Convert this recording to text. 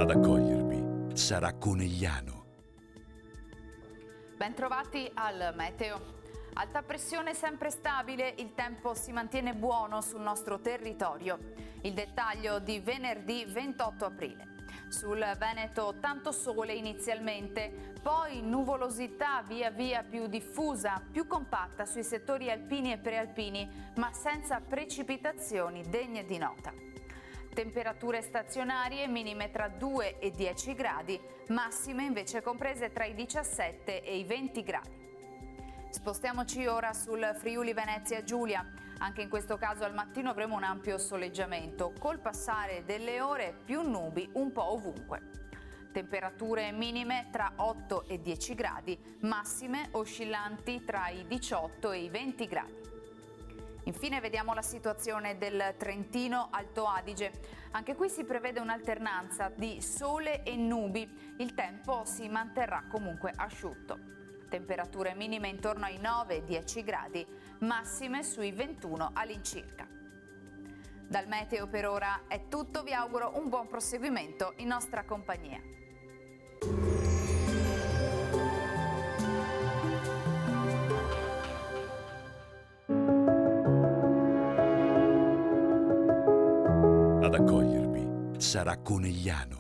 Ad accogliervi sarà Conegliano. Bentrovati al meteo. Alta pressione sempre stabile, il tempo si mantiene buono sul nostro territorio. Il dettaglio di venerdì 28 aprile. Sul Veneto tanto sole inizialmente, poi nuvolosità via via più diffusa, più compatta sui settori alpini e prealpini, ma senza precipitazioni degne di nota. Temperature stazionarie minime tra 2 e 10 gradi, massime invece comprese tra i 17 e i 20 gradi. Spostiamoci ora sul Friuli Venezia Giulia. Anche in questo caso al mattino avremo un ampio soleggiamento, col passare delle ore più nubi un po' ovunque. Temperature minime tra 8 e 10 gradi, massime oscillanti tra i 18 e i 20 gradi. Infine vediamo la situazione del Trentino Alto Adige. Anche qui si prevede un'alternanza di sole e nubi. Il tempo si manterrà comunque asciutto. Temperature minime intorno ai 9-10 gradi, massime sui 21 all'incirca. Dal meteo per ora è tutto, vi auguro un buon proseguimento in nostra compagnia. Ad accogliervi sarà Conegliano.